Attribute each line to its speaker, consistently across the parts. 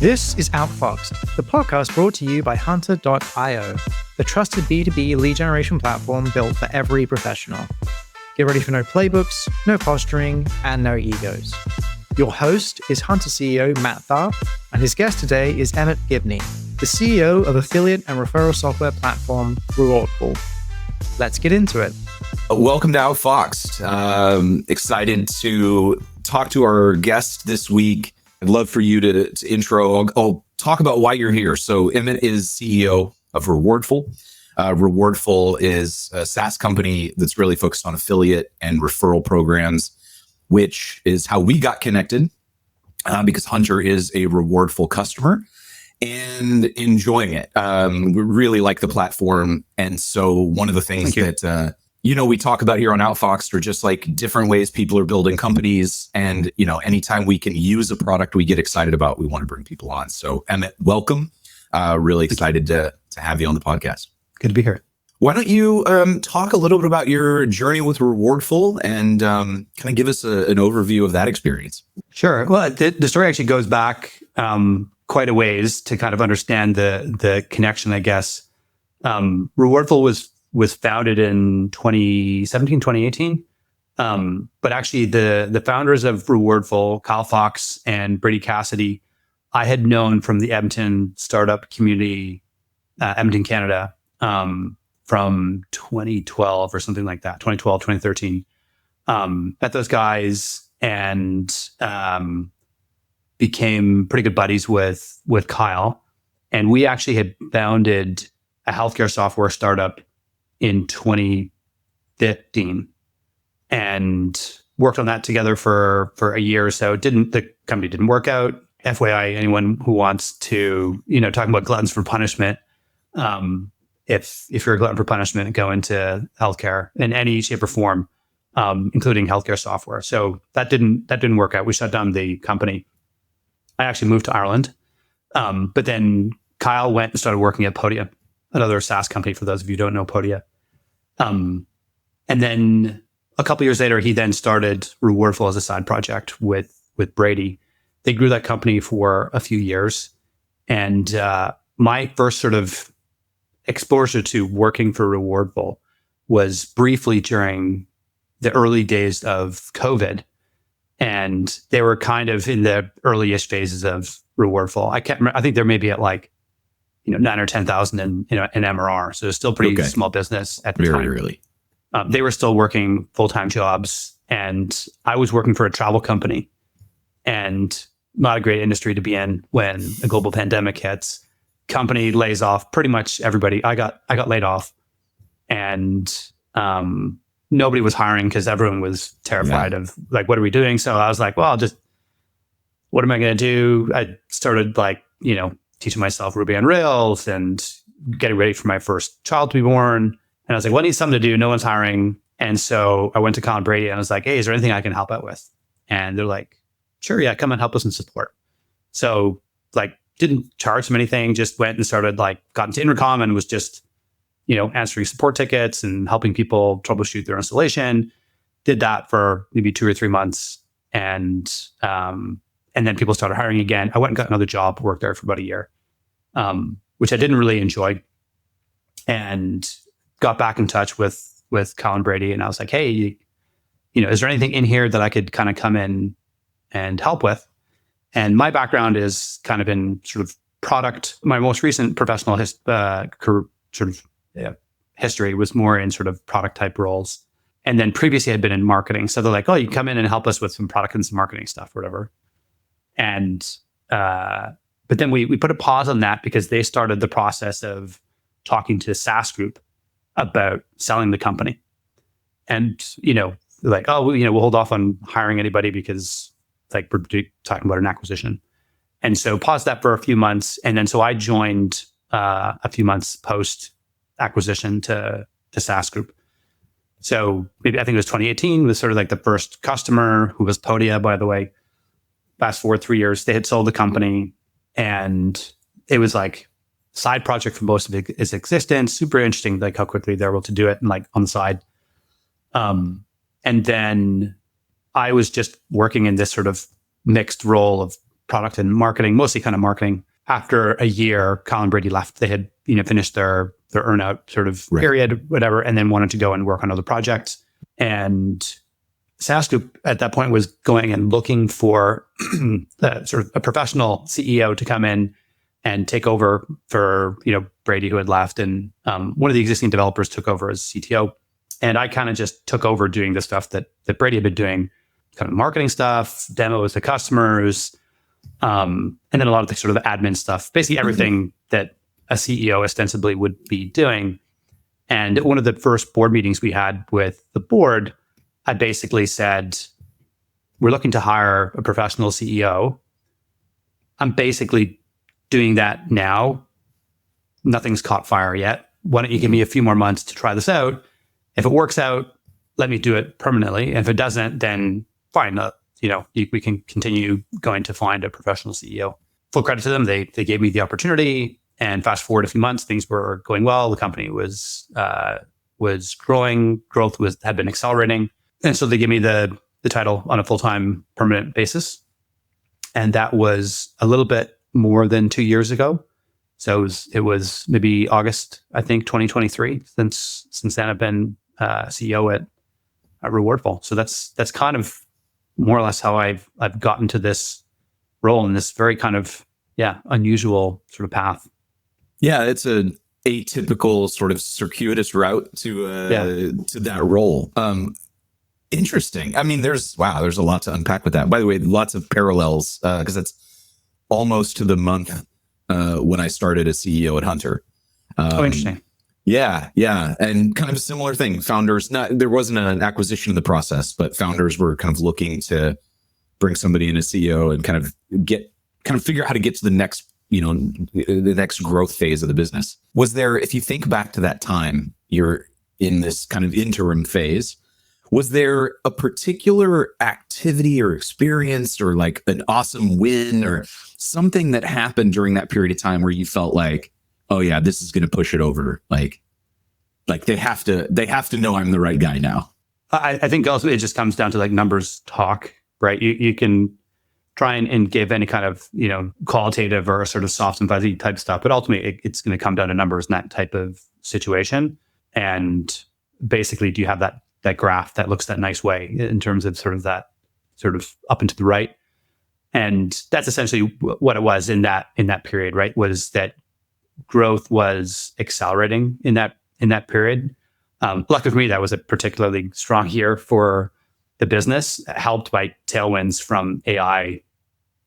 Speaker 1: This is Outfoxed, the podcast brought to you by Hunter.io, the trusted B2B lead generation platform built for every professional. Get ready for no playbooks, no posturing, and no egos. Your host is Hunter CEO Matt Tharp, and his guest today is Emmet Gibney, the CEO of affiliate and referral software platform Rewardful. Let's get into it.
Speaker 2: Welcome to Outfoxed. Excited to talk to our guest this week. I'd love for you to intro. I'll talk about why you're here. So Emmet is CEO of Rewardful. Rewardful is a SaaS company that's really focused on affiliate and referral programs, which is how we got connected because Hunter is a Rewardful customer and enjoying it. We really like the platform. And so one of the things that we talk about here on Outfoxed are just like different ways people are building companies. And, anytime we can use a product we get excited about, we want to bring people on. So Emmet, welcome. Really excited to have you on the podcast.
Speaker 1: Good to be here.
Speaker 2: Why don't you talk a little bit about your journey with Rewardful and kind of give us an overview of that experience?
Speaker 3: Sure. Well, the story actually goes back quite a ways to kind of understand the connection, I guess. Rewardful was founded in 2017, 2018. But actually the founders of Rewardful, Kyle Fox and Brady Cassidy, I had known from the Edmonton startup community, Edmonton, Canada, from 2012 or something like that, 2012, 2013. Met those guys and became pretty good buddies with Kyle. And we actually had founded a healthcare software startup in 2015 and worked on that together for a year or so. The company didn't work out. FYI, anyone who wants to, talking about gluttons for punishment, if you're a glutton for punishment, go into healthcare in any shape or form, including healthcare software. So that didn't work out. We shut down the company. I actually moved to Ireland. But then Kyle went and started working at Podia, another SaaS company, for those of you who don't know Podia. And then a couple of years later, he then started Rewardful as a side project with Brady. They grew that company for a few years. And my first sort of exposure to working for Rewardful was briefly during the early days of COVID. And they were kind of in the early-ish phases of Rewardful. I can't remember. I think they're maybe at 9 or 10,000 in MRR. So it's still pretty small business at the time.
Speaker 2: Very early.
Speaker 3: They were still working full-time jobs, and I was working for a travel company, and not a great industry to be in when a global pandemic hits. Company lays off pretty much everybody. I got laid off, and nobody was hiring because everyone was terrified of what are we doing? So I was like, well, what am I going to do? I started teaching myself Ruby on Rails and getting ready for my first child to be born. And I was like, well, I need something to do. No one's hiring. And so I went to Colin Brady and I was like, hey, is there anything I can help out with? And they're like, sure, yeah, come and help us in support. So didn't charge them anything, just went and started got into Intercom and was just, answering support tickets and helping people troubleshoot their installation. Did that for maybe 2 or 3 months. And then people started hiring again. I went and got another job, worked there for about a year, which I didn't really enjoy, and got back in touch with Colin Brady. And I was like, hey, is there anything in here that I could kind of come in and help with? And my background is kind of in sort of product. My most recent professional history was more in sort of product type roles. And then previously I'd been in marketing. So they're like, oh, you can come in and help us with some product and some marketing stuff or whatever. And, but then we put a pause on that because they started the process of talking to SaaS Group about selling the company. And, they're like, oh, we'll hold off on hiring anybody because we're talking about an acquisition. And so paused that for a few months. And then, so I joined a few months post acquisition to SaaS Group. So maybe I think it was 2018 was sort of the first customer, who was Podia, by the way. Fast forward 3 years, they had sold the company, and it was side project for most of its existence. Super interesting, how quickly they're able to do it and on the side. And then I was just working in this sort of mixed role of product and marketing, mostly kind of marketing. After a year, Kyle and Brady left. They had, finished their earn-out sort of period, whatever, and then wanted to go and work on other projects. And SaaS Group at that point was going and looking for sort of a professional CEO to come in and take over for, Brady, who had left. And one of the existing developers took over as CTO. And I kind of just took over doing the stuff that Brady had been doing, kind of marketing stuff, demos to customers, and then a lot of the sort of admin stuff, basically everything that a CEO ostensibly would be doing. And at one of the first board meetings we had with the board, I basically said, we're looking to hire a professional CEO. I'm basically doing that now. Nothing's caught fire yet. Why don't you give me a few more months to try this out? If it works out, let me do it permanently. And if it doesn't, then fine. We can continue going to find a professional CEO. Full credit to them. They gave me the opportunity, and fast forward a few months, things were going well. The company was growing. Growth had been accelerating. And so they gave me the title on a full-time permanent basis. And that was a little bit more than 2 years ago. So it was maybe August, I think, 2023. Since then I've been CEO at Rewardful. So that's kind of more or less how I've gotten to this role in this very kind of unusual sort of path. Yeah,
Speaker 2: it's an atypical sort of circuitous route to that role. Interesting. I mean, there's a lot to unpack with that. By the way, lots of parallels because that's almost to the month when I started as CEO at Hunter.
Speaker 3: Interesting.
Speaker 2: Yeah. And kind of a similar thing. Founders, there wasn't an acquisition in the process, but founders were kind of looking to bring somebody in as CEO and kind of figure out how to get to the next, the next growth phase of the business. Was there, if you think back to that time, you're in this kind of interim phase, was there a particular activity or experience or like an awesome win or something that happened during that period of time where you felt like, oh yeah, this is going to push it over? Like they have to know I'm the right guy now.
Speaker 3: I think also it just comes down to like numbers talk, right? You can try and give any kind of, qualitative or sort of soft and fuzzy type stuff, but ultimately it's going to come down to numbers in that type of situation. And basically, do you have that graph that looks that nice way in terms of sort of that sort of up and to the right? And that's essentially what it was in that period, right? Was that growth was accelerating in that period. Luckily for me, that was a particularly strong year for the business, helped by tailwinds from AI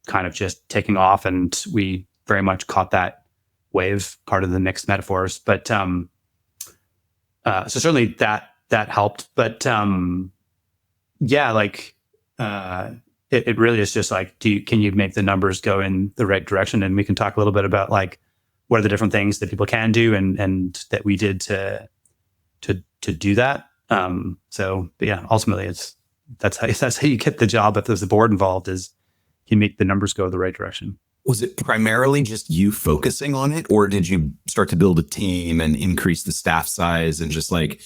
Speaker 3: kind of just taking off. And we very much caught that wave, part of the mixed metaphors. But so certainly that helped. But it really is just like, can you make the numbers go in the right direction? And we can talk a little bit about like, what are the different things that people can do and that we did to do that. Ultimately that's how you get the job. If there's a board involved, is you make the numbers go the right direction.
Speaker 2: Was it primarily just you focusing on it, or did you start to build a team and increase the staff size and just like,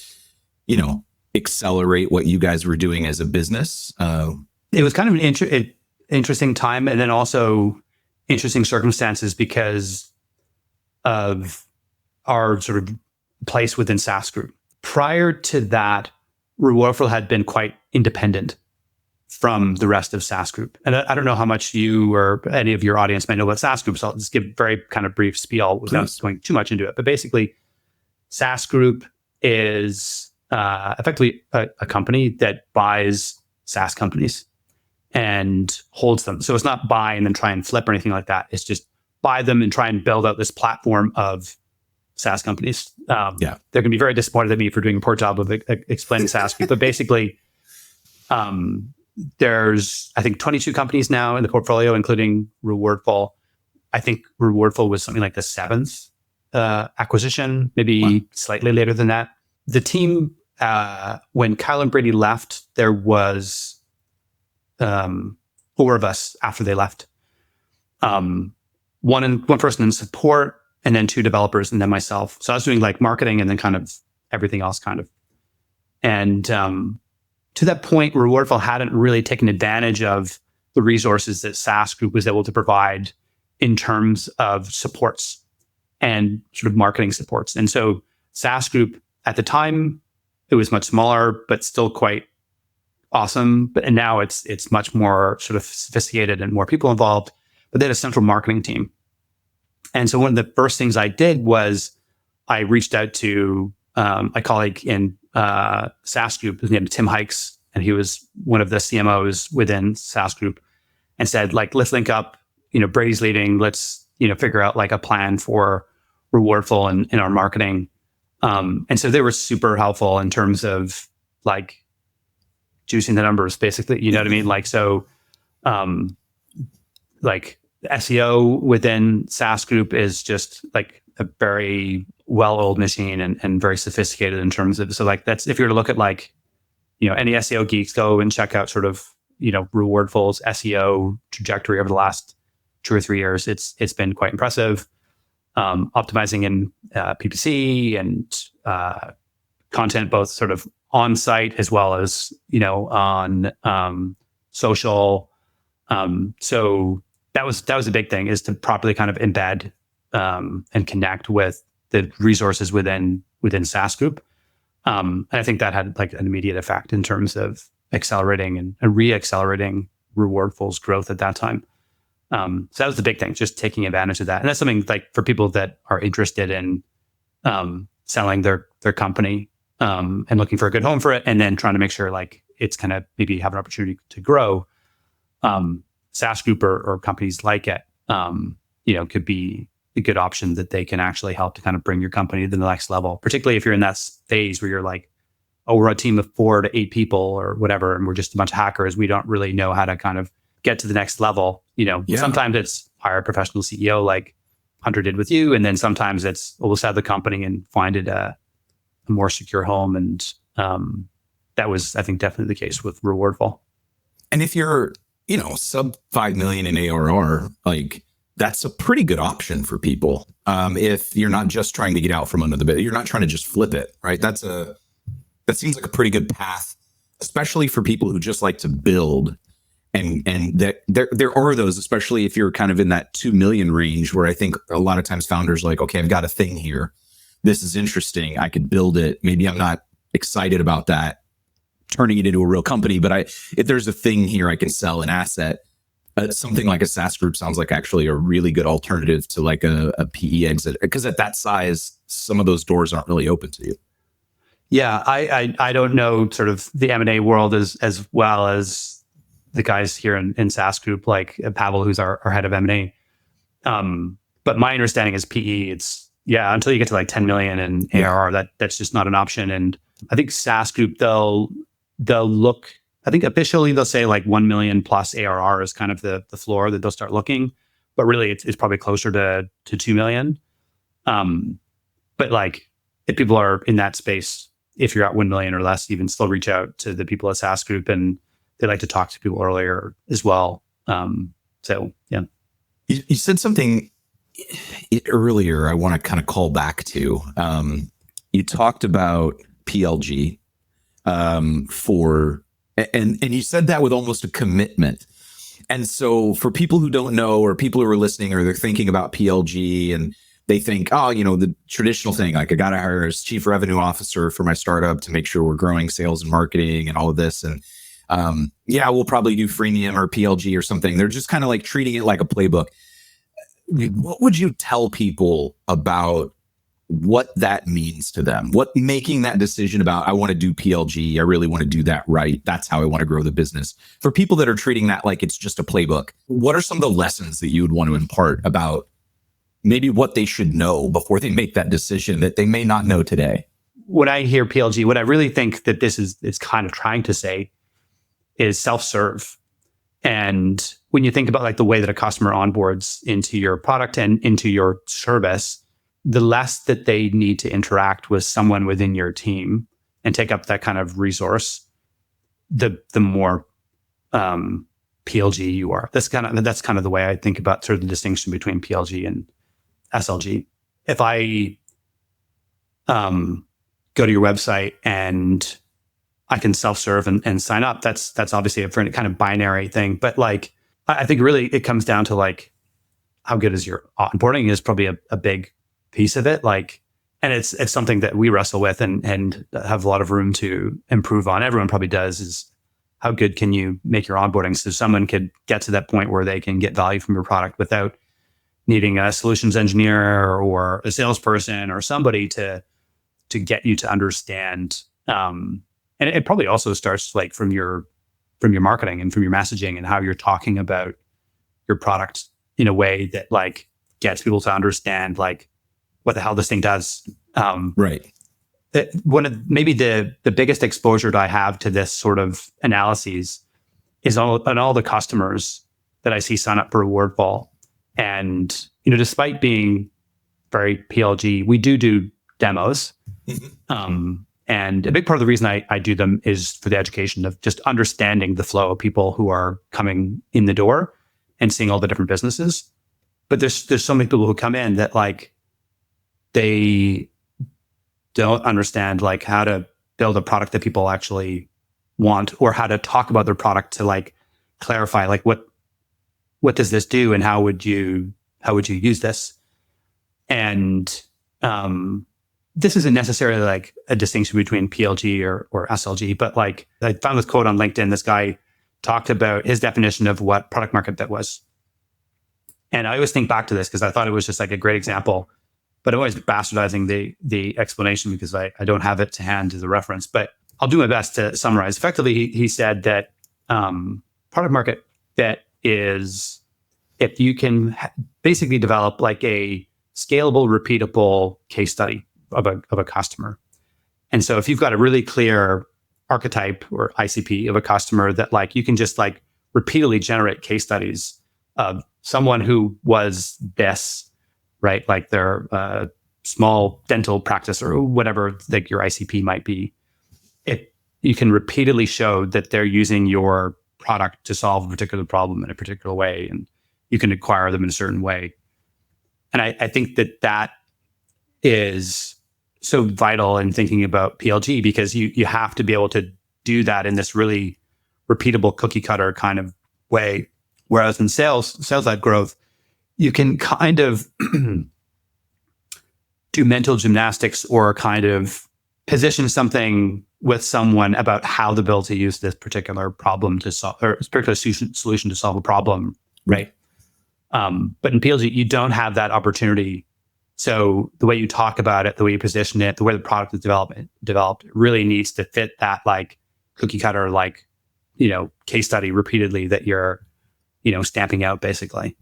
Speaker 2: accelerate what you guys were doing as a business?
Speaker 3: It was kind of an interesting time, and then also interesting circumstances because of our sort of place within SaaS Group. Prior to that, Rewardful had been quite independent from the rest of SaaS Group. And I don't know how much you or any of your audience may know about SaaS Group, so I'll just give a very kind of brief spiel without going too much into it. But basically, SaaS Group is effectively a company that buys SaaS companies and holds them. So it's not buy and then try and flip or anything like that. It's just buy them and try and build out this platform of SaaS companies. They're going to be very disappointed at me for doing a poor job of explaining SaaS. But basically, there's, I think, 22 companies now in the portfolio, including Rewardful. I think Rewardful was something like the 7th acquisition, maybe slightly later than that. The team, when Kyle and Brady left, there was 4 of us after they left. One person in support, and then 2 developers, and then myself. So I was doing like marketing and then kind of everything else kind of. And to that point, Rewardful hadn't really taken advantage of the resources that SaaS Group was able to provide in terms of supports and sort of marketing supports. And so SaaS Group at the time, it was much smaller, but still quite awesome. And now it's much more sort of sophisticated and more people involved. But they had a central marketing team. And so one of the first things I did was I reached out to a colleague in SaaS Group, his name is Tim Hikes, and he was one of the CMOs within SaaS Group, and said, like, let's link up. Brady's leading. Let's figure out like a plan for Rewardful and in our marketing. And so they were super helpful in terms of like juicing the numbers, basically. You know what I mean? Like, so, like SEO within SaaS Group is just like a very well-oiled machine and very sophisticated in terms of, so like that's, if you were to look at like, any SEO geeks, go and check out sort of, Rewardful's SEO trajectory over the last 2 or 3 years. It's been quite impressive. Optimizing in PPC and content, both sort of on site as well as on social. So that was a big thing, is to properly kind of embed and connect with the resources within SaaS Group. And I think that had like an immediate effect in terms of accelerating and re-accelerating Rewardful's growth at that time. So that was the big thing, just taking advantage of that. And that's something like for people that are interested in selling their company and looking for a good home for it, and then trying to make sure like it's kind of maybe have an opportunity to grow. SaaS Group or companies like it, could be a good option that they can actually help to kind of bring your company to the next level, particularly if you're in that phase where you're like, oh, we're a team of 4 to 8 people or whatever, and we're just a bunch of hackers. We don't really know how to kind of get to the next level. Sometimes it's hire a professional CEO like Hunter did with you. And then sometimes it's, well, we'll sell the company and find it a more secure home. And that was, I think, definitely the case with Rewardful.
Speaker 2: And if you're, sub 5 million in ARR, like that's a pretty good option for people. If you're not just trying to get out from under the bed, you're not trying to just flip it, right? That seems like a pretty good path, especially for people who just like to build. And that there are those, especially if you're kind of in that 2 million range, where I think a lot of times founders are like, okay, I've got a thing here. This is interesting. I could build it. Maybe I'm not excited about that, turning it into a real company, but if there's a thing here, I can sell an asset. Something like a SaaS Group sounds like actually a really good alternative to like a PE exit, because at that size, some of those doors aren't really open to you.
Speaker 3: Yeah, I don't know sort of the M&A world as well as the guys here in SaaS Group, like Pavel, who's our head of M&A. But my understanding is PE, it's, until you get to like 10 million in ARR, that's just not an option. And I think SaaS Group, they'll look, I think officially they'll say like 1 million plus ARR is kind of the floor that they'll start looking, but really it's probably closer to 2 million. But like if people are in that space, if you're at 1 million or less, even still reach out to the people at SaaS Group, and they like to talk to people earlier as well. So yeah.
Speaker 2: You said something earlier I want to kind of call back to. You talked about PLG and you said that with almost a commitment. And so for people who don't know, or people who are listening, or they're thinking about PLG and they think, oh, the traditional thing, like I got to hire a chief revenue officer for my startup to make sure we're growing sales and marketing and all of this. And we'll probably do freemium or PLG or something. They're just kind of like treating it like a playbook. What would you tell people about what that means to them? What making that decision about, I want to do PLG, I really want to do that right, that's how I want to grow the business. For people that are treating that like it's just a playbook, what are some of the lessons that you would want to impart about maybe what they should know before they make that decision that they may not know today?
Speaker 3: When I hear PLG, what I really think that this is kind of trying to say is self-serve. And when you think about like the way that a customer onboards into your product and into your service, the less that they need to interact with someone within your team and take up that kind of resource, the more PLG you are. That's kind of the way I think about sort of the distinction between PLG and SLG. If I go to your website and I can self-serve and sign up, that's obviously a kind of binary thing. But like I think really it comes down to like, how good is your onboarding is probably a big piece of it. Like, and it's something that we wrestle with and have a lot of room to improve on. Everyone probably does, is how good can you make your onboarding so someone could get to that point where they can get value from your product without needing a solutions engineer or a salesperson or somebody to get you to understand. And it probably also starts like from your marketing and from your messaging and how you're talking about your product in a way that like gets people to understand like what the hell this thing does.
Speaker 2: Right.
Speaker 3: One of maybe the biggest exposure that I have to this sort of analyses is on all the customers that I see sign up for Rewardful. And, despite being very PLG, we do demos. And a big part of the reason I do them is for the education of just understanding the flow of people who are coming in the door and seeing all the different businesses. But there's so many people who come in that like, they don't understand like how to build a product that people actually want, or how to talk about their product to like clarify like what does this do and how would you use this? And this isn't necessarily like a distinction between PLG or SLG, but like I found this quote on LinkedIn. This guy talked about his definition of what product market fit was. And I always think back to this because I thought it was just like a great example, but I'm always bastardizing the explanation because I don't have it to hand as a reference, but I'll do my best to summarize. Effectively, he said that product market fit is if you can basically develop like a scalable, repeatable case study of a customer. And so if you've got a really clear archetype or ICP of a customer that like you can just like repeatedly generate case studies of someone who was this, right? Like they're a small dental practice or whatever like your ICP might be. If you can repeatedly show that they're using your product to solve a particular problem in a particular way, and you can acquire them in a certain way. And I think that is so vital in thinking about PLG because you have to be able to do that in this really repeatable cookie cutter kind of way. Whereas in sales-led growth, you can kind of do mental gymnastics or kind of position something with someone about how to build to use this particular problem to solve, or particular solution to solve a problem, right? But in PLG, you don't have that opportunity. So the way you talk about it, the way you position it, the way the product is developed really needs to fit that like cookie cutter, like, case study repeatedly that you're, stamping out basically.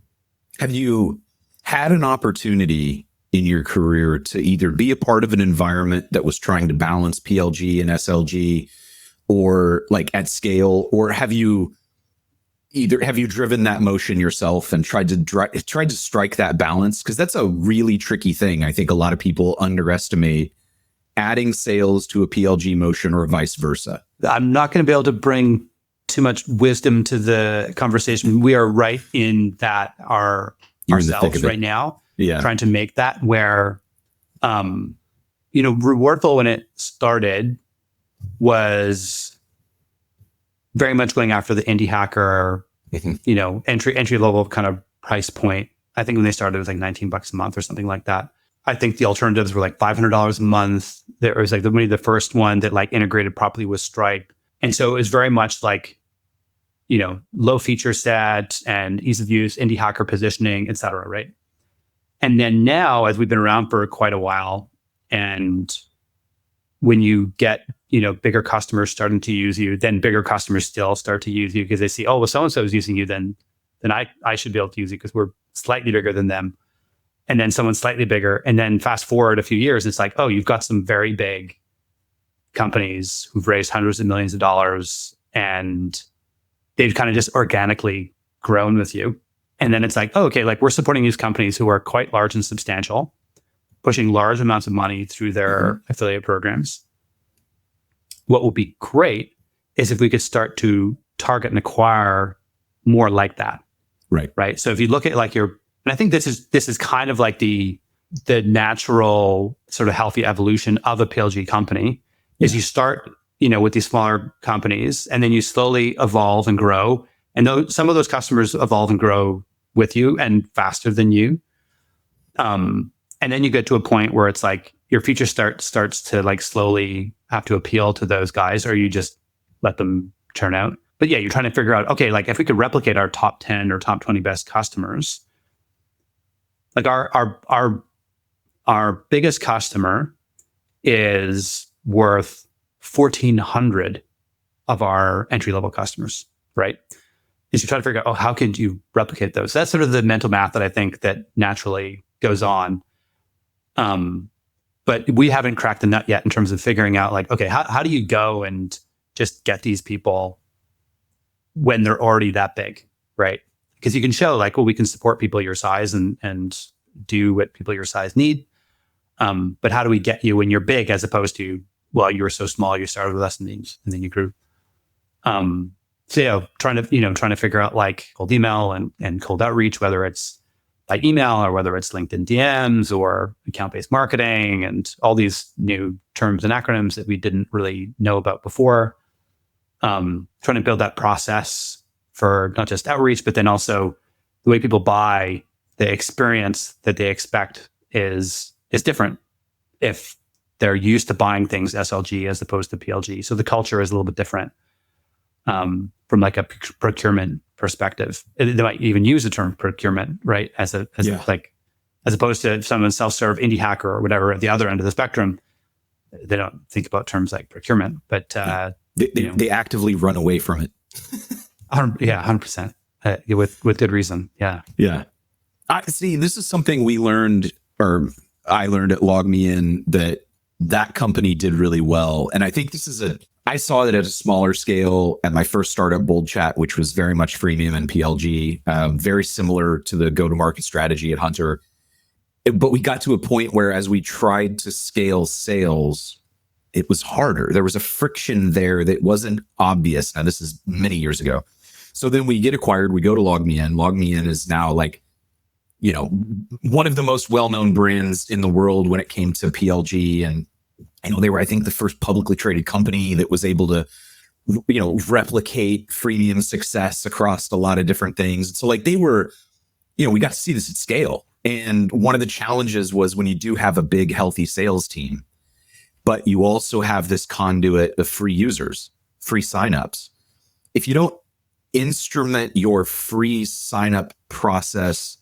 Speaker 2: Have you had an opportunity in your career to either be a part of an environment that was trying to balance PLG and SLG or like at scale, or have you driven that motion yourself and tried to strike that balance? Because that's a really tricky thing. I think a lot of people underestimate adding sales to a PLG motion or vice versa.
Speaker 3: I'm not going to be able to bring too much wisdom to the conversation. We are right in that ourselves right now, trying to make that where, Rewardful when it started was very much going after the indie hacker, entry level kind of price point. I think when they started, it was like $19 a month or something like that. I think the alternatives were like $500 a month. There was like the first one that like integrated properly with Stripe. And so it was very much like, low feature set and ease of use, indie hacker positioning, et cetera, right? And then now, as we've been around for quite a while, and when you get, bigger customers starting to use you, then bigger customers still start to use you because they see, oh, well, so-and-so is using you, then I should be able to use you because we're slightly bigger than them. And then someone slightly bigger. And then fast forward a few years, it's like, oh, you've got some very big companies who've raised hundreds of millions of dollars and they've kind of just organically grown with you. And then it's like, oh, okay, like we're supporting these companies who are quite large and substantial, pushing large amounts of money through their affiliate programs. What would be great is if we could start to target and acquire more like that. Right. So if you look at like and I think this is kind of like the natural sort of healthy evolution of a PLG company is you start, with these smaller companies and then you slowly evolve and grow And some of those customers evolve and grow with you and faster than you. And then you get to a point where it's like your feature starts to like slowly have to appeal to those guys, or you just let them churn out. But yeah, you're trying to figure out, okay, like if we could replicate our top 10 or top 20 best customers, like our biggest customer is worth 1,400 of our entry-level customers, right? Is you try to figure out, how could you replicate those? That's sort of the mental math that I think that naturally goes on. But we haven't cracked the nut yet in terms of figuring out like, okay, how do you go and just get these people when they're already that big, right? Because you can show like, well, we can support people your size and do what people your size need. But how do we get you when you're big as opposed to, well, you were so small, you started with us and then you grew. So yeah, trying to figure out like cold email and cold outreach, whether it's by email or whether it's LinkedIn DMs or account-based marketing and all these new terms and acronyms that we didn't really know about before. Trying to build that process for not just outreach, but then also the way people buy, the experience that they expect is different if they're used to buying things SLG as opposed to PLG. So the culture is a little bit different from like a procurement perspective. They might even use the term procurement, right? As opposed to someone self-serve indie hacker or whatever at the other end of the spectrum. They don't think about terms like procurement, but
Speaker 2: they actively run away from it.
Speaker 3: 100%. With good reason. Yeah.
Speaker 2: Yeah. I see. This is something we learned, or I learned at LogMeIn, that company did really well. And I think I saw it at a smaller scale at my first startup, Bold Chat, which was very much freemium and PLG, very similar to the go-to-market strategy at Hunter. But we got to a point where as we tried to scale sales, it was harder. There was a friction there that wasn't obvious. Now, this is many years ago. So then we get acquired, we go to LogMeIn. LogMeIn is now like, one of the most well-known brands in the world when it came to PLG. And, they were, I think, the first publicly traded company that was able to, replicate freemium success across a lot of different things. So like they were, we got to see this at scale. And one of the challenges was when you do have a big, healthy sales team, but you also have this conduit of free users, free signups. If you don't instrument your free signup process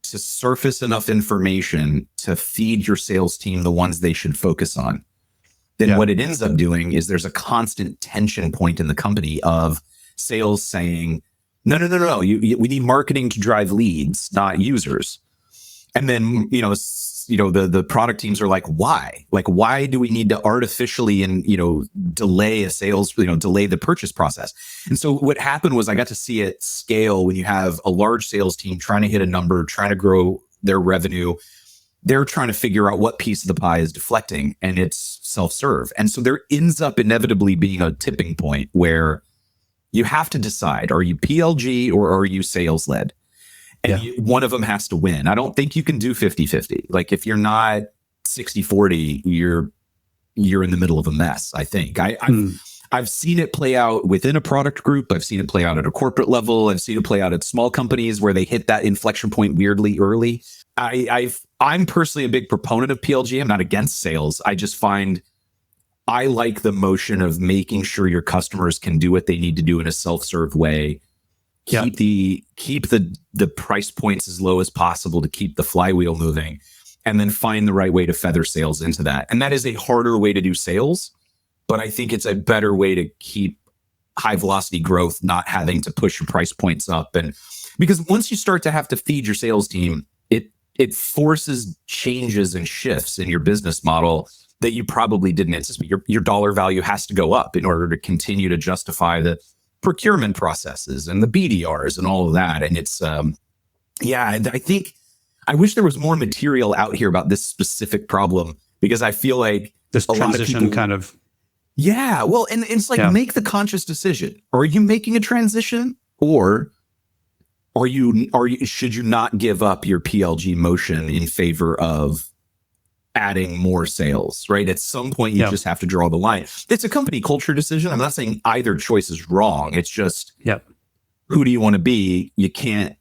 Speaker 2: to surface enough information to feed your sales team the ones they should focus on, then what it ends up doing is there's a constant tension point in the company of sales saying, no, we need marketing to drive leads, not users. And then, the product teams are like, why? Like, why do we need to artificially delay a sales, delay the purchase process? And so what happened was I got to see it scale when you have a large sales team trying to hit a number, trying to grow their revenue. They're trying to figure out what piece of the pie is deflecting, and it's self-serve. And so there ends up inevitably being a tipping point where you have to decide, are you PLG or are you sales led? And one of them has to win. I don't think you can do 50-50. Like if you're not 60-40, you're in the middle of a mess, I think. I've seen it play out within a product group. I've seen it play out at a corporate level. I've seen it play out at small companies where they hit that inflection point weirdly early. I'm personally a big proponent of PLG. I'm not against sales. I just find I like the motion of making sure your customers can do what they need to do in a self-serve way. Keep the price points as low as possible to keep the flywheel moving, and then find the right way to feather sales into that. And that is a harder way to do sales, but I think it's a better way to keep high velocity growth, not having to push your price points up. And because once you start to have to feed your sales team, it forces changes and shifts in your business model that you probably didn't anticipate. Your dollar value has to go up in order to continue to justify the procurement processes and the BDRs and all of that. And it's, I think I wish there was more material out here about this specific problem, because I feel like
Speaker 3: this transition kind of.
Speaker 2: Yeah. Well, and it's like, make the conscious decision. Are you making a transition, or should you not give up your PLG motion in favor of adding more sales, right? At some point, you just have to draw the line. It's a company culture decision. I'm not saying either choice is wrong. It's just, who do you want to be? You can't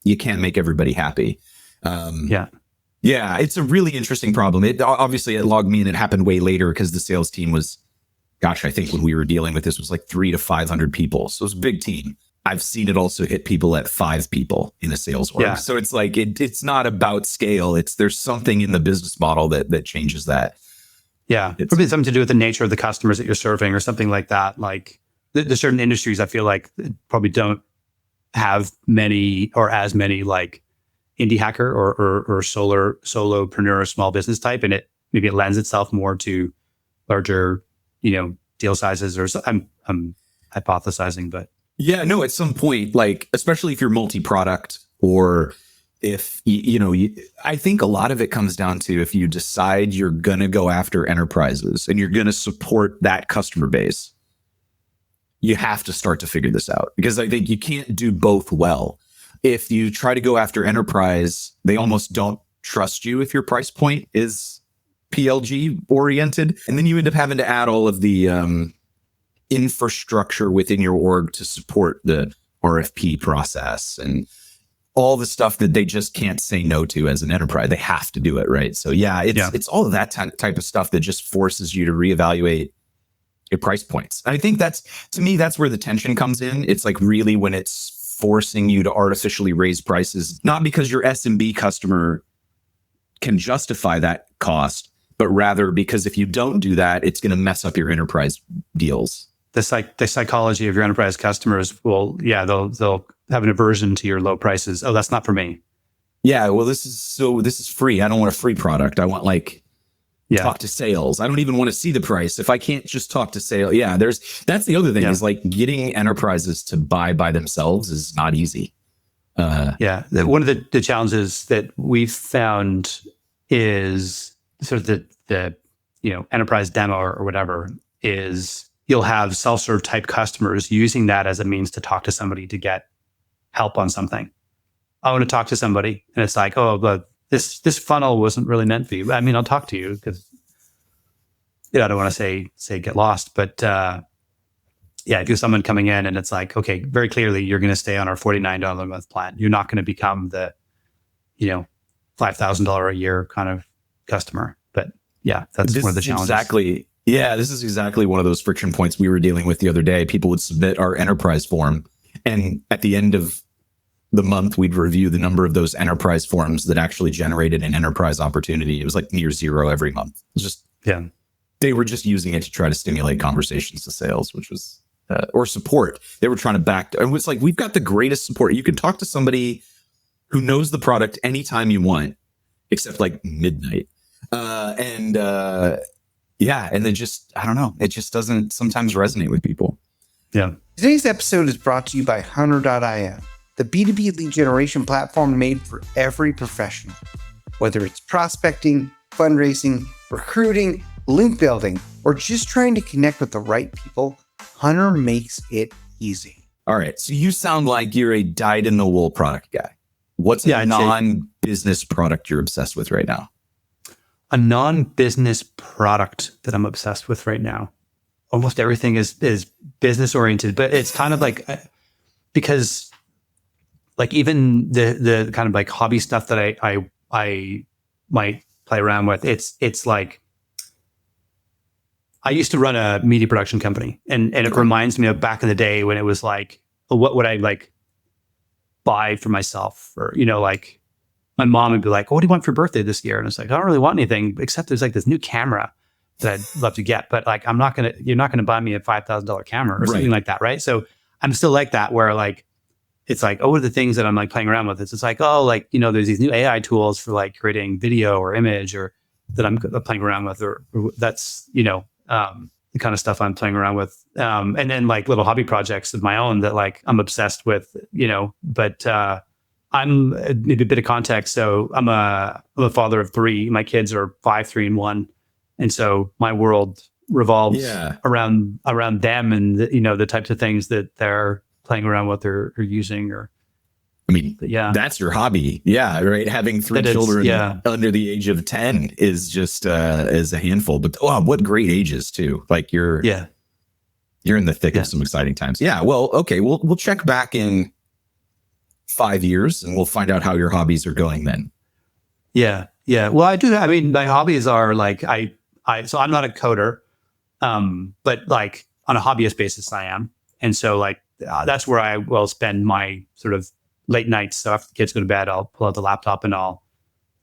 Speaker 2: make everybody happy. Yeah, it's a really interesting problem. It obviously at LogMeIn, it happened way later because the sales team was, gosh, I think when we were dealing with this was like 300 to 500 people. So it was a big team. I've seen it also hit people at 5 people in a sales org.
Speaker 3: Yeah.
Speaker 2: So it's like, it's not about scale. There's something in the business model that changes that.
Speaker 3: Yeah. Probably something to do with the nature of the customers that you're serving or something like that. Like there's certain industries I feel like probably don't have many or as many like indie hacker or solopreneur, small business type, and maybe it lends itself more to larger, deal sizes. Or so, I'm hypothesizing, but
Speaker 2: yeah, no. At some point, like especially if you're multi-product, or if I think a lot of it comes down to if you decide you're gonna go after enterprises and you're gonna support that customer base, you have to start to figure this out, because I think you can't do both well. If you try to go after enterprise, they almost don't trust you if your price point is PLG oriented. And then you end up having to add all of the infrastructure within your org to support the RFP process and all the stuff that they just can't say no to as an enterprise. They have to do it, right? So it's all of that type of stuff that just forces you to reevaluate your price points. I think to me, that's where the tension comes in. It's like really when it's forcing you to artificially raise prices, not because your SMB customer can justify that cost, but rather because if you don't do that, it's going to mess up your enterprise deals.
Speaker 3: The psychology of your enterprise customers they'll have an aversion to your low prices. Oh, that's not for me. Yeah, well, this is free. I don't want a free product. I want talk to sales. I don't even want to see the price if I can't just talk to sales. Yeah, that's the other thing is like getting enterprises to buy by themselves is not easy. One of the challenges that we've found is sort of the enterprise demo or whatever is you'll have self-serve type customers using that as a means to talk to somebody to get help on something. I want to talk to somebody, and it's like, oh, but this funnel wasn't really meant for you. I mean, I'll talk to you because I don't want to say get lost, but if you're someone coming in and it's like, okay, very clearly you're going to stay on our $49 a month plan. You're not going to become the $5,000 a year kind of customer. But that's one of the challenges.
Speaker 2: Exactly. Yeah, this is exactly one of those friction points we were dealing with the other day. People would submit our enterprise form, and at the end of the month, we'd review the number of those enterprise forms that actually generated an enterprise opportunity. It was like near zero every month. It was just, they were just using it to try to stimulate conversations to sales, which was, or support. They were trying to back, and it's like, we've got the greatest support. You can talk to somebody who knows the product anytime you want, except like midnight. And then just, I don't know, it just doesn't sometimes resonate with people.
Speaker 3: Yeah.
Speaker 4: Today's episode is brought to you by Hunter.io, the B2B lead generation platform made for every professional. Whether it's prospecting, fundraising, recruiting, link building, or just trying to connect with the right people, Hunter makes it easy.
Speaker 2: All right. So you sound like you're a dyed-in-the-wool product guy. What's a non-business product you're obsessed with right now?
Speaker 3: A non-business product that I'm obsessed with right now. Almost everything is business oriented, but it's kind of like, because like even the kind of like hobby stuff that I might play around with, it's like, I used to run a media production company, and it reminds me of back in the day when it was like, what would I like buy for myself? Or, like my mom would be like, what do you want for your birthday this year? And it's like, I don't really want anything except there's like this new camera that I'd love to get, but like, you're not going to buy me a $5,000 camera or something like that. Right. So I'm still like that, where like, it's like, what are the things that I'm like playing around with? It's like, like, there's these new AI tools for like creating video or image, or that I'm playing around with, or that's, the kind of stuff I'm playing around with. And then like little hobby projects of my own that like I'm obsessed with, but I'm maybe a bit of context. So I'm a father of 3. My kids are 5, 3, and 1. And so my world revolves around them and the types of things that they're playing around with or using, or
Speaker 2: that's your hobby. Yeah, right. Having 3 children under the age of 10 is just is a handful. But what great ages too. Like you're You're in the thick of some exciting times. Yeah. Well, okay. We'll check back in 5 years and we'll find out how your hobbies are going then.
Speaker 3: Yeah. Yeah. Well, I do. I mean, my hobbies are like, so I'm not a coder, but like on a hobbyist basis, I am. And so like, that's where I will spend my sort of late nights. So after the kids go to bed, I'll pull out the laptop and I'll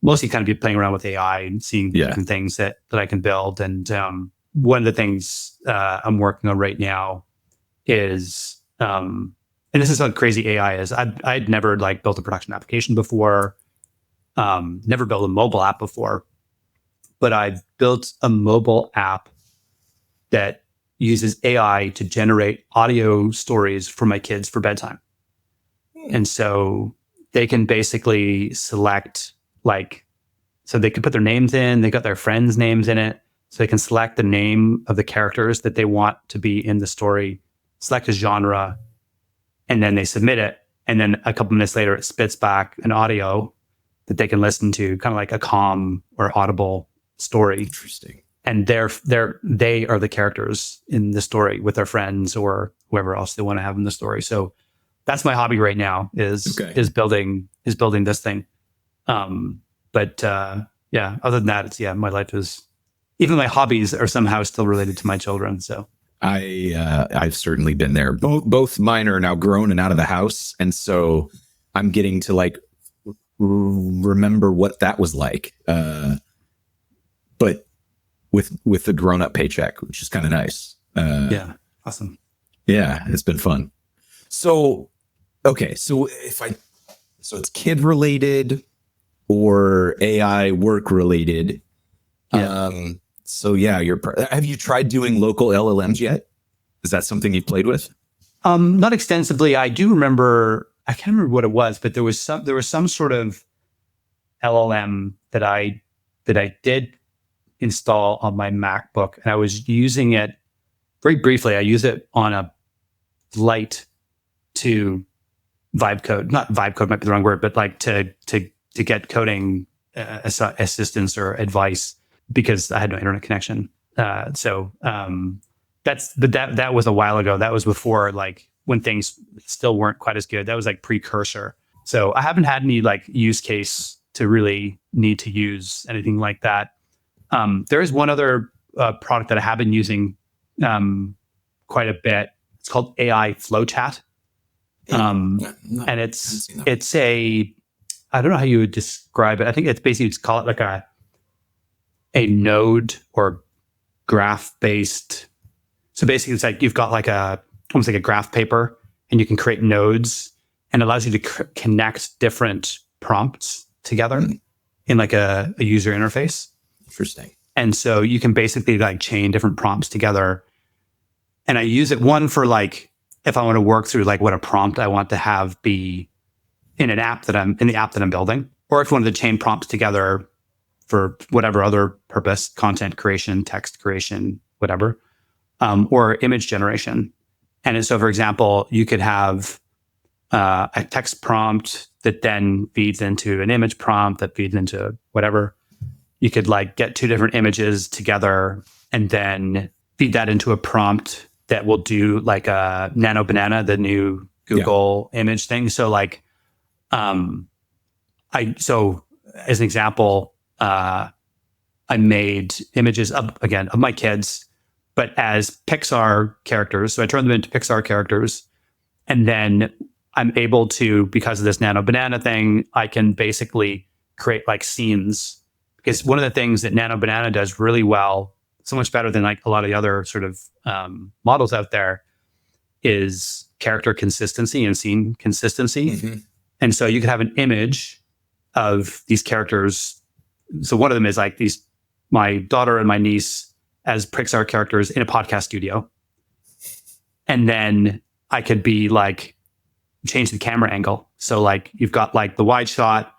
Speaker 3: mostly kind of be playing around with AI and seeing different things that I can build. And one of the things I'm working on right now is, and this is how crazy AI is. I'd never like built a production application before, never built a mobile app before, but I built a mobile app that uses AI to generate audio stories for my kids for bedtime. And so they can basically select so they could put their names in, they got their friends' names in it. So they can select the name of the characters that they want to be in the story, select a genre, and then they submit it. And then a couple minutes later, it spits back an audio that they can listen to, kind of like a Calm or Audible story.
Speaker 2: Interesting.
Speaker 3: And they are the characters in the story with their friends or whoever else they want to have in the story. So that's my hobby right now is building this thing. But other than that, my life is, even my hobbies are somehow still related to my children. So
Speaker 2: I've certainly been there. Both mine are now grown and out of the house. And so I'm getting to like remember what that was like. But with a grown up paycheck, which is kind of nice.
Speaker 3: Awesome.
Speaker 2: Yeah, it's been fun. So, okay. So it's kid related or AI work related.
Speaker 3: Yeah.
Speaker 2: Have you tried doing local LLMs yet? Is that something you've played with?
Speaker 3: Not extensively. I do remember, I can't remember what it was, but there was some sort of LLM that I did install on my MacBook, and I was using it very briefly. I use it on a flight to vibe code. Not vibe code might be the wrong word, but like to get coding assistance or advice because I had no internet connection. That was a while ago. That was before like when things still weren't quite as good. That was like precursor. So I haven't had any like use case to really need to use anything like that. There is one other product that I have been using quite a bit. It's called AI Flowchat. And it's I don't know how you would describe it. I think it's basically, just call it like a node or graph based. So basically it's like you've got like almost like a graph paper and you can create nodes and it allows you to connect different prompts together in like a user interface.
Speaker 2: Interesting. And
Speaker 3: so you can basically like chain different prompts together. And I use it one for like, if I want to work through like what a prompt I want to have be in the app that I'm building, or if you wanted to chain prompts together for whatever other purpose, content creation, text creation, whatever, or image generation. And so, for example, you could have a text prompt that then feeds into an image prompt that feeds into whatever. You could like get two different images together and then feed that into a prompt that will do like a Nano Banana, the new Google image thing. So like, as an example, I made images of my kids, but as Pixar characters. So I turned them into Pixar characters. And then I'm able to, because of this Nano Banana thing, I can basically create like scenes. Because one of the things that Nano Banana does really well, so much better than like a lot of the other sort of models out there, is character consistency and scene consistency. Mm-hmm. And so you could have an image of these characters. So one of them is like my daughter and my niece as Pixar characters in a podcast studio. And then I could be like, change the camera angle. So like you've got like the wide shot,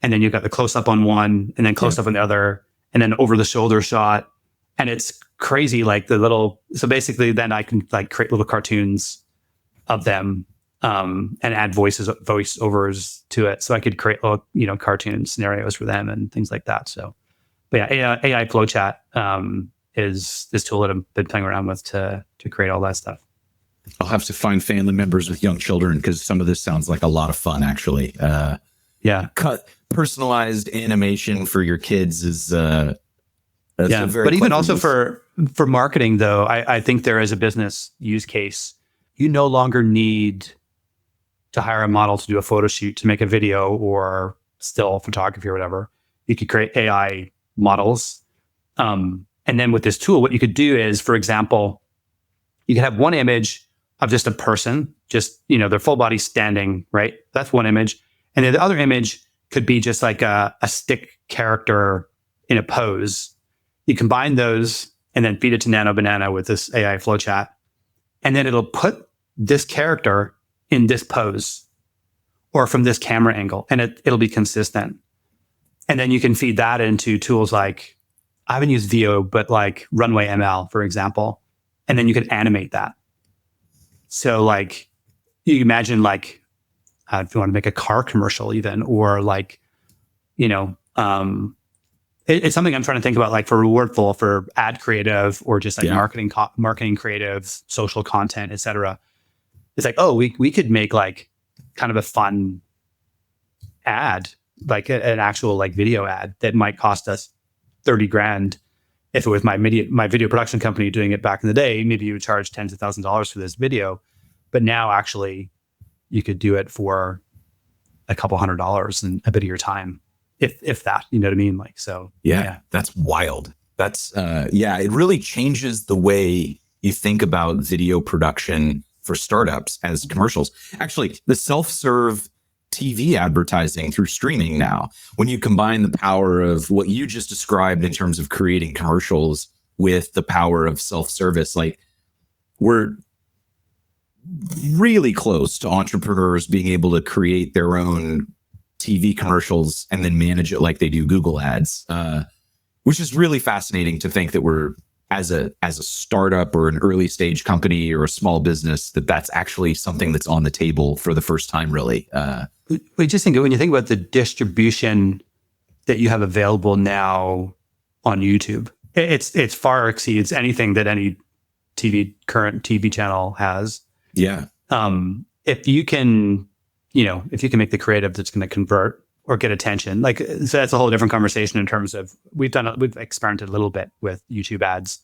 Speaker 3: and then you've got the close up on one, and then close up on the other, and then over the shoulder shot. And it's crazy, like so basically then I can like create little cartoons of them and add voiceovers to it. So I could create little, cartoon scenarios for them and things like that. So, but yeah, AI Flowchat is this tool that I've been playing around with to create all that stuff.
Speaker 2: I'll have to find family members with young children because some of this sounds like a lot of fun, actually.
Speaker 3: Yeah.
Speaker 2: Personalized animation for your kids is that's a very
Speaker 3: but even
Speaker 2: clever
Speaker 3: also
Speaker 2: use.
Speaker 3: for marketing, though, I think there is a business use case. You no longer need to hire a model to do a photo shoot to make a video or still photography or whatever. You could create AI models. And then with this tool, what you could do is, for example, you could have one image of just a person, just, their full body standing, right? That's one image. And then the other image could be just like a stick character in a pose. You combine those and then feed it to Nano Banana with this AI flowchat. And then it'll put this character in this pose or from this camera angle, and it'll be consistent. And then you can feed that into tools like, I haven't used VO, but like Runway ML, for example. And then you can animate that. So like, you imagine like, if you want to make a car commercial even, or like, it's something I'm trying to think about, like for Rewardful, for ad creative, or just like marketing creative, social content, etc. It's like, oh, we could make like kind of a fun ad, like an actual like video ad that might cost us 30 grand. If it was my video production company doing it back in the day, maybe you would charge tens of thousands of dollars for this video. But now actually you could do it for a couple $100 in a bit of your time. If that, you know what I mean? Like, so.
Speaker 2: Yeah, that's wild. That's, it really changes the way you think about video production for startups as commercials. Actually, the self-serve TV advertising through streaming now, when you combine the power of what you just described in terms of creating commercials with the power of self-service, like we're really close to entrepreneurs being able to create their own TV commercials and then manage it like they do Google ads, which is really fascinating to think that we're as a startup or an early stage company or a small business, that's actually something that's on the table for the first time, really.
Speaker 3: We just think, when you think about the distribution that you have available now on YouTube, it's far exceeds anything that any current TV channel has.
Speaker 2: Yeah.
Speaker 3: If you can make the creative that's going to convert or get attention, like, so that's a whole different conversation in terms of we've experimented a little bit with YouTube ads.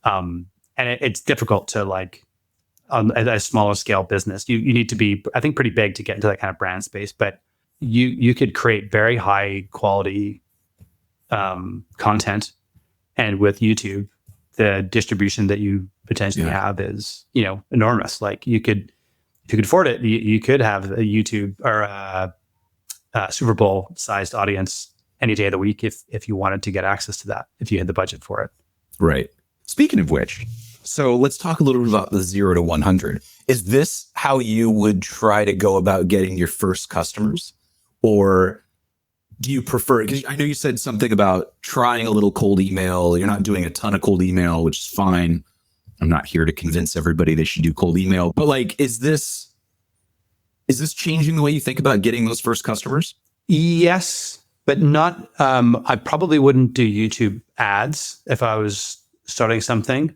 Speaker 3: And it's difficult to like, at a smaller scale business, you need to be, I think, pretty big to get into that kind of brand space, but you could create very high quality, content. And with YouTube, the distribution that you potentially have is, enormous. Like if you could afford it, you could have a YouTube or a Super Bowl sized audience any day of the week if you wanted to get access to that, if you had the budget for it.
Speaker 2: Right. Speaking of which, so let's talk a little bit about the 0 to 100. Is this how you would try to go about getting your first customers? Or do you prefer, because I know you said something about trying a little cold email. You're not doing a ton of cold email, which is fine. I'm not here to convince everybody they should do cold email, but like, is this changing the way you think about getting those first customers?
Speaker 3: Yes, but not, I probably wouldn't do YouTube ads if I was starting something.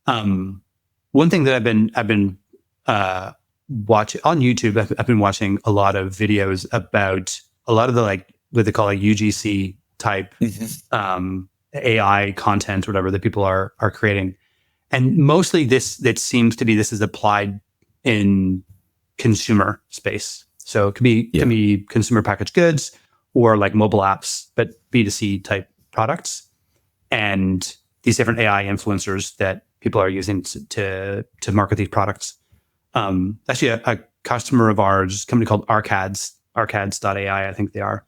Speaker 3: One thing that I've been watching on YouTube, I've been watching a lot of videos about a lot of the, like, what they call like UGC type, AI content, or whatever that people are creating. And mostly this is applied in consumer space. So it can be consumer packaged goods or like mobile apps, but B2C type products. And these different AI influencers that people are using to market these products. Actually, a customer of ours, a company called arcads.ai, I think they are.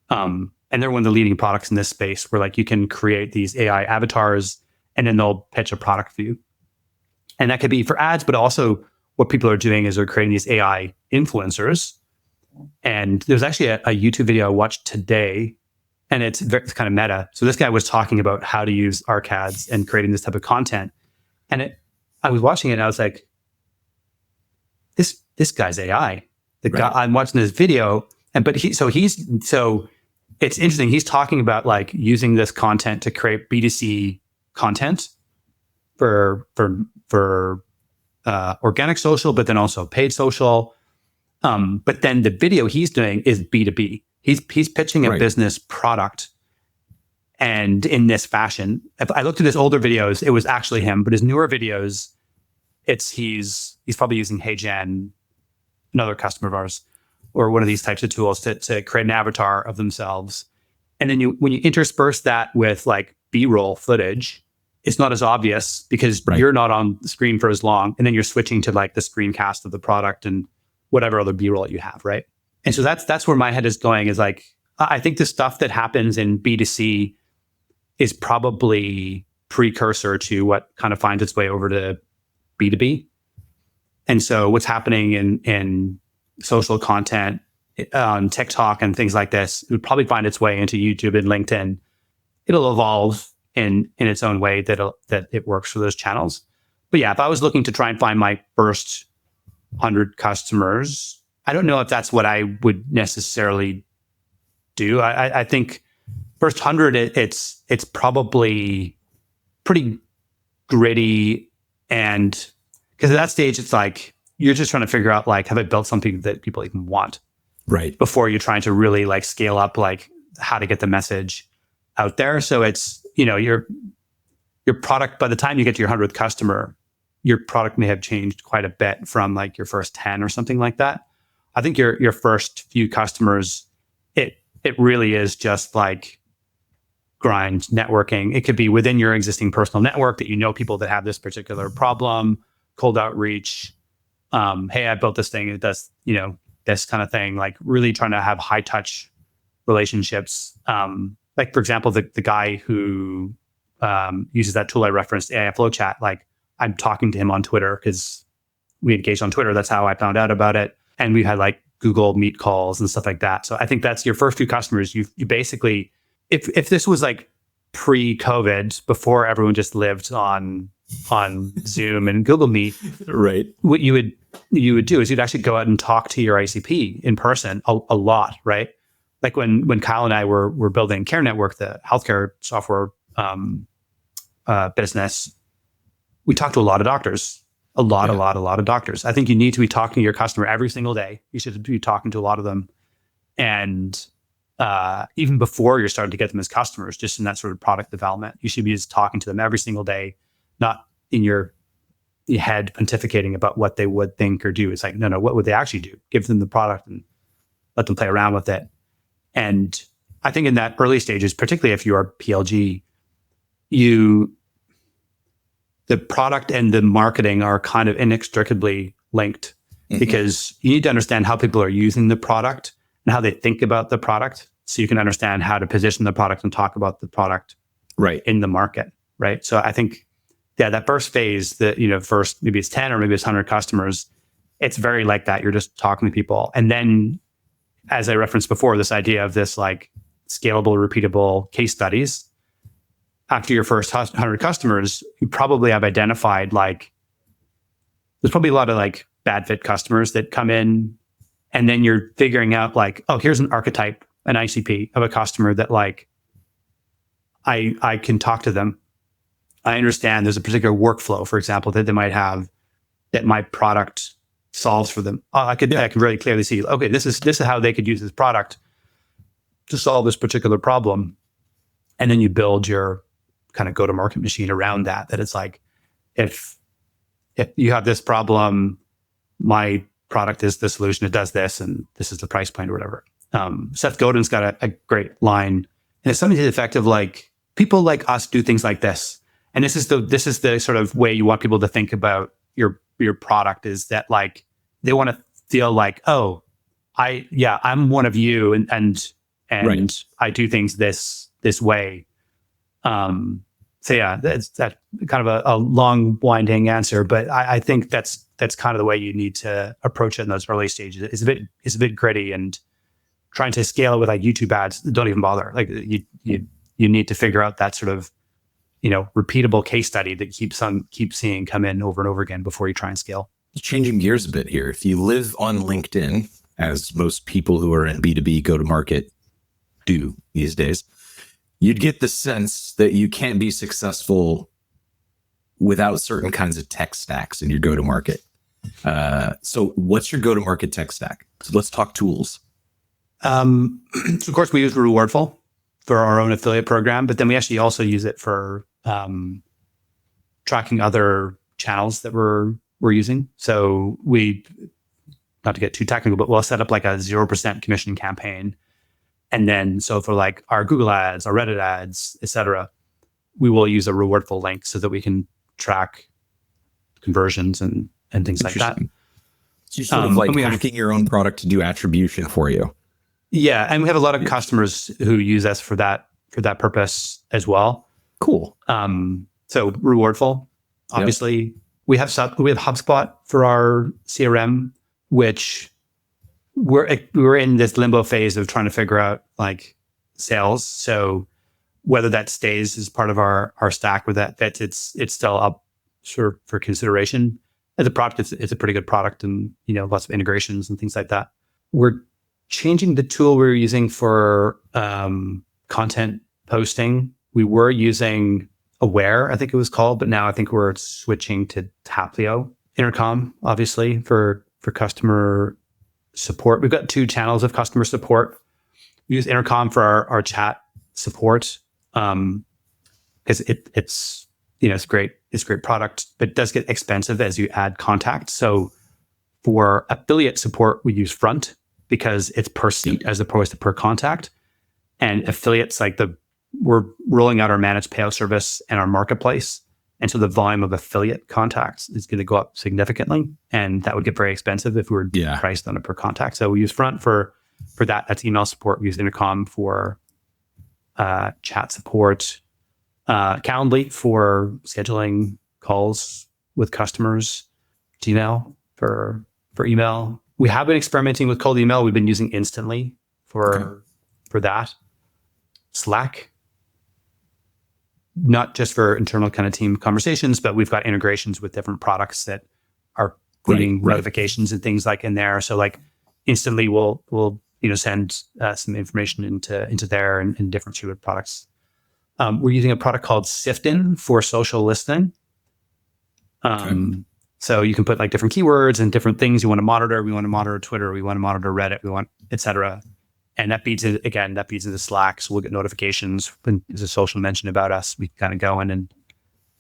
Speaker 3: And they're one of the leading products in this space, where like you can create these AI avatars and then they'll pitch a product for you. And that could be for ads, but also what people are doing is they're creating these AI influencers. And there's actually a YouTube video I watched today, and it's kind of meta. So this guy was talking about how to use Arcads and creating this type of content. And I was watching it and I was like, this guy's AI. Guy, I'm watching this video, so it's interesting. He's talking about like using this content to create B2C content for organic social, but then also paid social. But then the video he's doing is B2B. He's pitching a business product, and in this fashion. If I looked at his older videos, it was actually him, but his newer videos, he's probably using HeyGen, another customer of ours, or one of these types of tools to create an avatar of themselves. And then when you intersperse that with like B-roll footage, it's not as obvious because you're not on the screen for as long. And then you're switching to like the screencast of the product and whatever other B-roll you have, right? And so that's where my head is going, is like, I think the stuff that happens in B2C is probably precursor to what kind of finds its way over to B2B. And so what's happening in social content on TikTok and things like this, it would probably find its way into YouTube and LinkedIn. It'll evolve in its own way that it works for those channels. But yeah, if I was looking to try and find my first 100 customers, I don't know if that's what I would necessarily do. I think first 100, it's probably pretty gritty, and because at that stage, it's like you're just trying to figure out like, have I built something that people even want?
Speaker 2: Right.
Speaker 3: Before you're trying to really like scale up, like how to get the message out there. So it's, your product, by the time you get to your 100th customer, your product may have changed quite a bit from like your first 10 or something like that. I think your first few customers, it really is just like grind networking. It could be within your existing personal network that people that have this particular problem, cold outreach. Hey, I built this thing. It does, this kind of thing, like really trying to have high touch relationships. Like for example, the guy who uses that tool I referenced, AI Flow Chat, like I'm talking to him on Twitter because we engaged on Twitter. That's how I found out about it. And we had like Google Meet calls and stuff like that. So I think that's your first few customers. You basically, if this was like pre-COVID, before everyone just lived on Zoom and Google Meet,
Speaker 2: right?
Speaker 3: What you would do is you'd actually go out and talk to your ICP in person a lot, right? Like when Kyle and I were building Care Network, the healthcare software business, we talked to a lot of doctors. A lot of doctors. I think you need to be talking to your customer every single day. You should be talking to a lot of them. And even before you're starting to get them as customers, just in that sort of product development, you should be just talking to them every single day, not in your head pontificating about what they would think or do. It's like, no, what would they actually do? Give them the product and let them play around with it. And I think in that early stages, particularly if you're PLG, the product and the marketing are kind of inextricably linked, because you need to understand how people are using the product and how they think about the product, so you can understand how to position the product and talk about the product in the market, right? So I think, that first phase, first maybe it's 10 or maybe it's 100 customers, it's very like that. You're just talking to people. And then, as I referenced before, this idea of this like scalable, repeatable case studies. After your first 100 customers, you probably have identified like, there's probably a lot of like bad fit customers that come in, and then you're figuring out like, oh, here's an archetype, an ICP of a customer that like, I can talk to them. I understand there's a particular workflow, for example, that they might have that my product solves for them. I can really clearly see, okay, this is how they could use this product to solve this particular problem. And then you build your kind of go-to-market machine around that it's like, if you have this problem, my product is the solution. It does this, and this is the price point or whatever. Seth Godin's got a great line, and it's something to the effect of like, people like us do things like this. And this is the sort of way you want people to think about your product, is that like, they want to feel like, oh, I'm one of you, and I do things this way. So yeah, that's kind of a long winding answer, but I think that's kind of the way you need to approach it in those early stages. It's a bit gritty, and trying to scale it with like YouTube ads, don't even bother. Like you need to figure out that sort of, repeatable case study that keep seeing come in over and over again before you try and scale.
Speaker 2: Changing gears a bit here. If you live on LinkedIn, as most people who are in B2B go-to-market do these days, you'd get the sense that you can't be successful without certain kinds of tech stacks in your go-to-market. So what's your go-to-market tech stack? So let's talk tools.
Speaker 3: So of course we use Rewardful for our own affiliate program, but then we actually also use it for tracking other channels that we're using. So we, not to get too technical, but we'll set up like a 0% commission campaign. And then, so for like our Google ads, our Reddit ads, et cetera, we will use a Rewardful link so that we can track conversions and things like that.
Speaker 2: So you're sort of like hacking your own product to do attribution for you.
Speaker 3: Yeah. And we have a lot of customers who use us for that purpose as well.
Speaker 2: Cool.
Speaker 3: So Rewardful, obviously, we have HubSpot for our CRM, which we're in this limbo phase of trying to figure out like sales. So whether that stays as part of our stack or that fits, it's still up for consideration. As a product, it's a pretty good product, and lots of integrations and things like that. We're changing the tool we were using for content posting. We were using Aware, I think it was called, but now I think we're switching to Taplio. Intercom, obviously, for customer support. We've got 2 channels of customer support. We use Intercom for our chat support because it's great. It's a great product, but it does get expensive as you add contact. So for affiliate support, we use Front because it's per seat as opposed to per contact. And affiliates, we're rolling out our managed payout service and our marketplace. And so the volume of affiliate contacts is going to go up significantly. And that would get very expensive if we were priced on a per contact. So we use Front for that. That's email support. We use Intercom for chat support. Calendly for scheduling calls with customers. Gmail for email. We have been experimenting with cold email. We've been using Instantly for that. Slack. Not just for internal kind of team conversations, but we've got integrations with different products that are putting notifications and things like in there. So like Instantly we'll send some information into there and different suite of products. We're using a product called Siftin for social listening. So you can put like different keywords and different things you want to monitor. We want to monitor Twitter. We want to monitor Reddit. We want, et cetera. And that feeds into Slack. So we'll get notifications when there's a social mention about us. We kind of go in and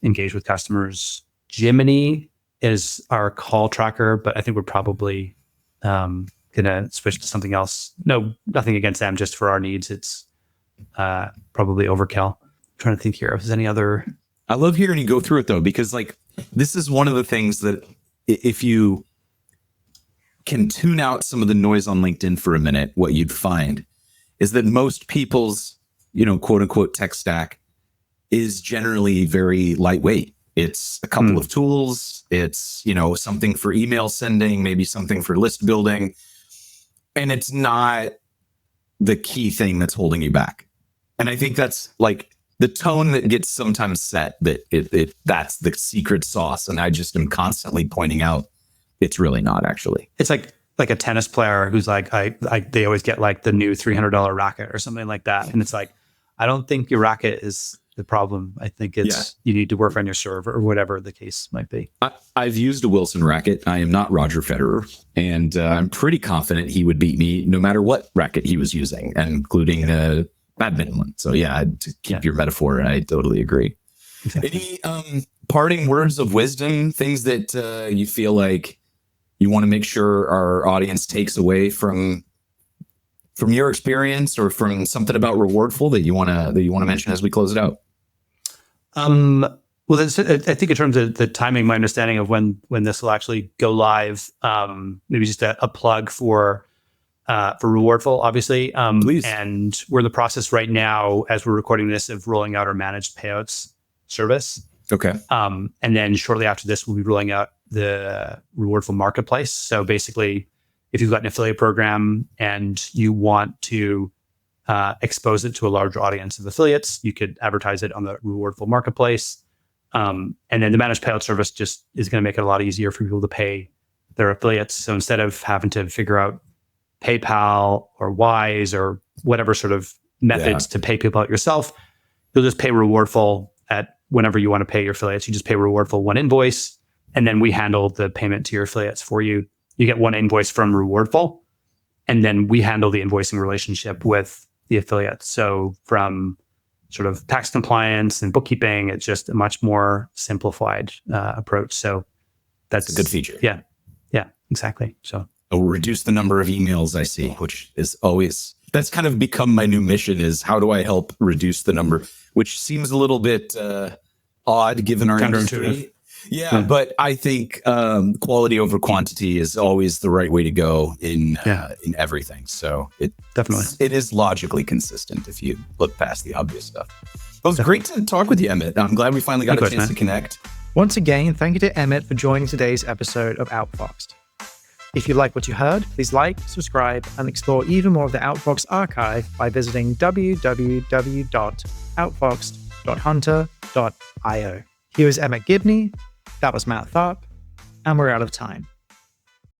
Speaker 3: engage with customers. Jiminy is our call tracker, but I think we're probably going to switch to something else. No, nothing against them, just for our needs. It's probably overkill. I'm trying to think here if there's any other.
Speaker 2: I love hearing you go through it though, because like this is one of the things that if you can tune out some of the noise on LinkedIn for a minute, what you'd find is that most people's, quote unquote tech stack is generally very lightweight. It's a couple of tools. It's, something for email sending, maybe something for list building. And it's not the key thing that's holding you back. And I think that's like the tone that gets sometimes set that that's the secret sauce. And I just am constantly pointing out it's really not actually.
Speaker 3: It's like a tennis player who's like, they always get like the new $300 racket or something like that. And it's like, I don't think your racket is the problem. I think it's, you need to work on your serve or whatever the case might be.
Speaker 2: I've used a Wilson racket. I am not Roger Federer. And I'm pretty confident he would beat me no matter what racket he was using, including the badminton one. So to keep your metaphor, I totally agree. Exactly. Any parting words of wisdom, things that you feel like you want to make sure our audience takes away from your experience or from something about Rewardful that you want to mention as we close it out?
Speaker 3: Well, I think in terms of the timing, my understanding of when this will actually go live, maybe just a plug for Rewardful, obviously.
Speaker 2: Please.
Speaker 3: And we're in the process right now, as we're recording this, of rolling out our managed payouts service.
Speaker 2: Okay.
Speaker 3: And then shortly after this, we'll be rolling out the Rewardful marketplace. So basically, if you've got an affiliate program and you want to expose it to a larger audience of affiliates, you could advertise it on the Rewardful marketplace. And then the managed payout service just is going to make it a lot easier for people to pay their affiliates. So instead of having to figure out PayPal or Wise or whatever sort of methods to pay people out yourself, you'll just pay Rewardful at whenever you want to pay your affiliates, you just pay Rewardful one invoice, and then we handle the payment to your affiliates for you. You get one invoice from Rewardful, and then we handle the invoicing relationship with the affiliates. So from sort of tax compliance and bookkeeping, it's just a much more simplified approach. So that's
Speaker 2: a good feature.
Speaker 3: Yeah, exactly. So
Speaker 2: it'll reduce the number of emails I see, which is always, that's kind of become my new mission, is how do I help reduce the number, which seems a little bit odd given our industry. Yeah, but I think quality over quantity is always the right way to go in everything. So it is logically consistent if you look past the obvious stuff. It was great to talk with you, Emmet. I'm glad we finally got a chance to connect.
Speaker 1: Once again, thank you to Emmet for joining today's episode of Outfoxed. If you like what you heard, please like, subscribe, and explore even more of the Outfoxed archive by visiting www.outfoxed.hunter.io. Here is Emmet Gibney. That was Matt Tharp, and we're out of time.